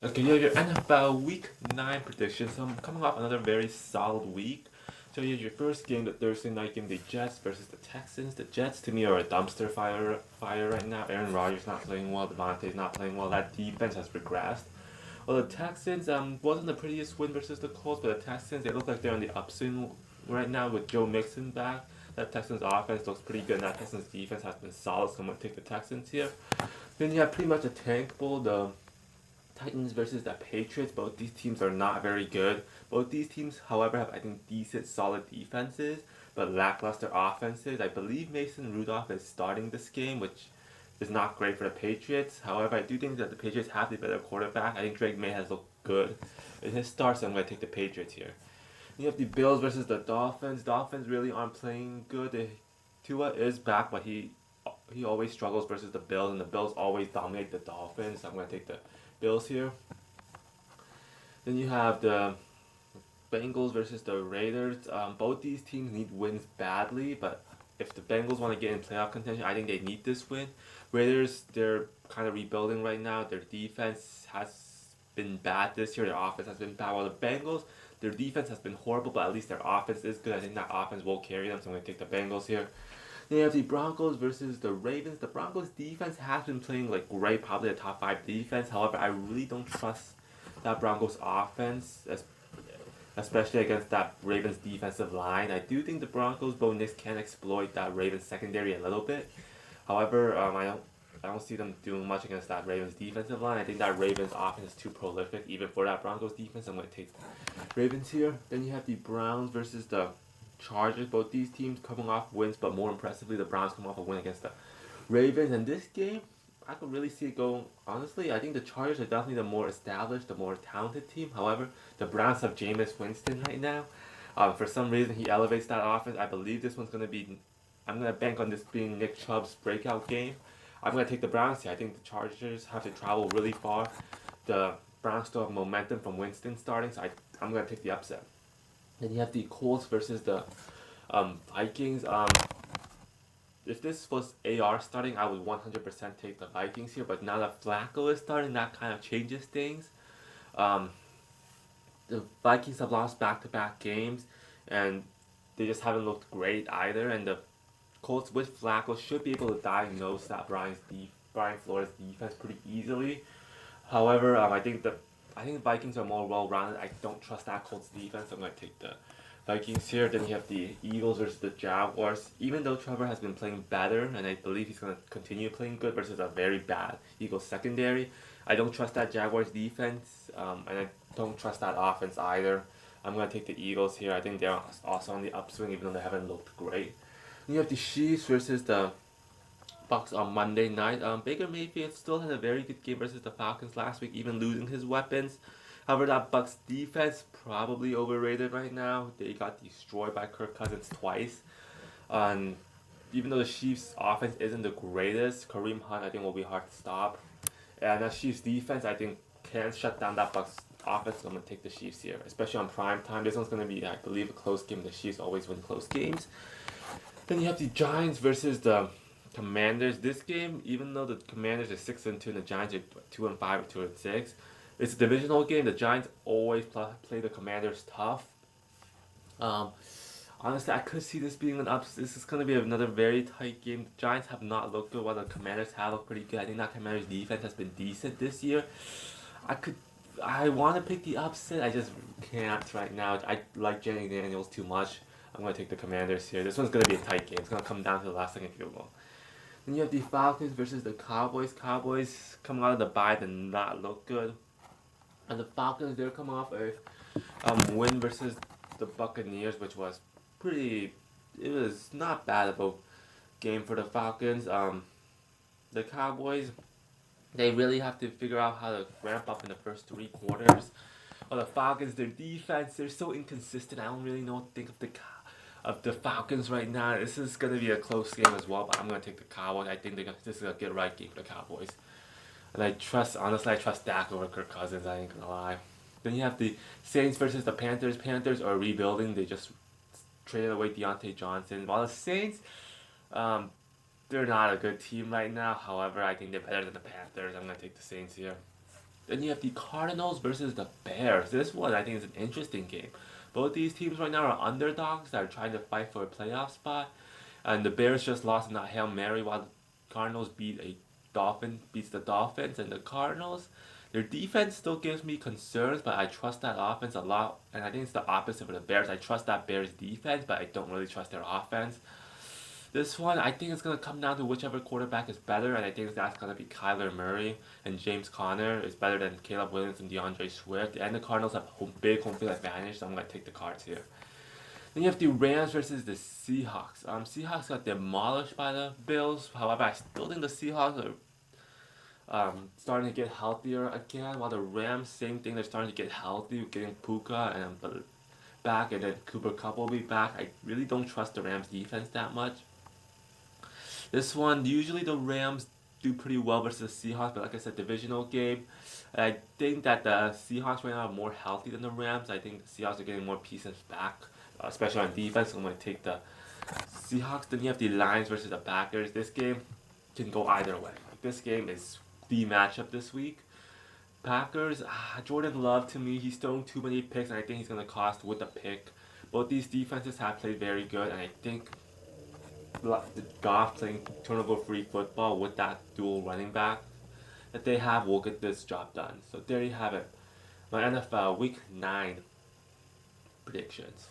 Okay, you have your NFL Week 9 predictions. So I'm coming off another very solid week. So you have your first game, the Thursday night game, the Jets versus the Texans. The Jets, to me, are a dumpster fire right now. Aaron Rodgers not playing well. Devontae's not playing well. That defense has regressed. Well, the Texans wasn't the prettiest win versus the Colts, but the Texans, they look like they're on the upswing right now with Joe Mixon back. That Texans offense looks pretty good, and that Texans defense has been solid, so I'm going to take the Texans here. Then you have pretty much a tank bowl. The Titans versus the Patriots. Both these teams are not very good. Both these teams, however, have I think decent, solid defenses, but lackluster offenses. I believe Mason Rudolph is starting this game, which is not great for the Patriots. However, I do think that the Patriots have the better quarterback. I think Drake May has looked good in his start, so I'm going to take the Patriots here. You have the Bills versus the Dolphins. Dolphins really aren't playing good. Tua is back, but he always struggles versus the Bills, and the Bills always dominate the Dolphins. So I'm going to take the Bills here. Then you have the Bengals versus the Raiders. Both these teams need wins badly, but if the Bengals want to get in playoff contention, I think they need this win. Raiders, they're kind of rebuilding right now. Their defense has been bad this year. Their offense has been bad. While the Bengals, their defense has been horrible, but at least their offense is good. I think that offense will carry them, so I'm going to take the Bengals here. Then you have the Broncos versus the Ravens. The Broncos defense has been playing like great, probably a top five defense. However, I really don't trust that Broncos offense, especially against that Ravens defensive line. I do think the Broncos, Bo Nix can exploit that Ravens secondary a little bit. However, I don't see them doing much against that Ravens defensive line. I think that Ravens offense is too prolific even for that Broncos defense. I'm going to take Ravens here. Then you have the Browns versus the Chargers. Both these teams coming off wins, but more impressively, the Browns come off a win against the Ravens. In this game, I could really see it going. Honestly, I think the Chargers are definitely the more established, the more talented team. However, the Browns have Jameis Winston right now. For some reason, he elevates that offense. I believe this one's going to be. I'm going to bank on this being Nick Chubb's breakout game. I'm going to take the Browns here. I think the Chargers have to travel really far. The Browns still have momentum from Winston starting, so I'm going to take the upset. Then you have the Colts versus the Vikings. If this was AR starting, I would 100% take the Vikings here. But now that Flacco is starting, that kind of changes things. Um, the Vikings have lost back-to-back games, and they just haven't looked great either. And the Colts with Flacco should be able to diagnose that Brian Flores defense pretty easily. However, I think the Vikings are more well-rounded. I don't trust that Colts defense. I'm going to take the Vikings here. Then you have the Eagles versus the Jaguars. Even though Trevor has been playing better, and I believe he's going to continue playing good versus a very bad Eagles secondary, I don't trust that Jaguars defense, and I don't trust that offense either. I'm going to take the Eagles here. I think they're also on the upswing, even though they haven't looked great. Then you have the Chiefs versus the Bucks on Monday night. Baker Mayfield still had a very good game versus the Falcons last week, even losing his weapons. However, that Bucks defense probably overrated right now. They got destroyed by Kirk Cousins twice. And even though the Chiefs' offense isn't the greatest, Kareem Hunt I think will be hard to stop. And that Chiefs defense I think can shut down that Bucks offense. So I'm gonna take the Chiefs here, especially on prime time. This one's gonna be, I believe, a close game. The Chiefs always win close games. Then you have the Giants versus the Commanders. This game, even though the Commanders are 6-2 and the Giants are 2-5 or 2-6, it's a divisional game. The Giants always play the Commanders tough. Um, Honestly, I could see this being an ups. This is gonna be another very tight game. The Giants have not looked good, while the Commanders have looked pretty good. I think that Commanders defense has been decent this year. I could, I want to pick the upset. I just can't right now. I like Jenny Daniels too much. I'm gonna take the Commanders here. This one's gonna be a tight game. It's gonna come down to the last second field goal. Then you have the Falcons versus the Cowboys. Cowboys coming out of the bye did not look good, and the Falcons they're coming off a win versus the Buccaneers, which was pretty. It was not bad of a game for the Falcons. The Cowboys they really have to figure out how to ramp up in the first three quarters. Well, the Falcons, their defense, they're so inconsistent. I don't really know what to think of the Falcons right now. This is gonna be a close game as well, but I'm gonna take the Cowboys. I think this is a get right game for the Cowboys. And honestly, I trust Dak over Kirk Cousins. I ain't gonna lie. Then you have the Saints versus the Panthers. Panthers are rebuilding. They just traded away Deontay Johnson. While the Saints, um, they're not a good team right now. However, I think they're better than the Panthers. I'm gonna take the Saints here. Then you have the Cardinals versus the Bears. This one I think is an interesting game. Both these teams right now are underdogs that are trying to fight for a playoff spot. And the Bears just lost in that Hail Mary while the Cardinals beats the Dolphins, and the Cardinals, their defense still gives me concerns, but I trust that offense a lot. And I think it's the opposite for the Bears. I trust that Bears defense, but I don't really trust their offense. This one, I think it's gonna come down to whichever quarterback is better, and I think that's gonna be Kyler Murray, and James Conner is better than Caleb Williams and DeAndre Swift. And the Cardinals have big home field advantage, so I'm gonna take the Cards here. Then you have the Rams versus the Seahawks. Seahawks got demolished by the Bills. However, I still think the Seahawks are starting to get healthier again, while the Rams, same thing, they're starting to get healthy, getting Puka and back, and then Cooper Kupp will be back. I really don't trust the Rams defense that much. This one, usually the Rams do pretty well versus the Seahawks, but like I said, divisional game. I think that the Seahawks right now are more healthy than the Rams. I think the Seahawks are getting more pieces back, especially on defense. So I'm going to take the Seahawks. Then you have the Lions versus the Packers. This game can go either way. Like, this game is the matchup this week. Packers, Jordan Love to me, he's throwing too many picks, and I think he's going to cost with the pick. Both these defenses have played very good, and I think the Goff playing turnover-free football with that dual running back that they have will get this job done. So there you have it. My NFL Week 9 predictions.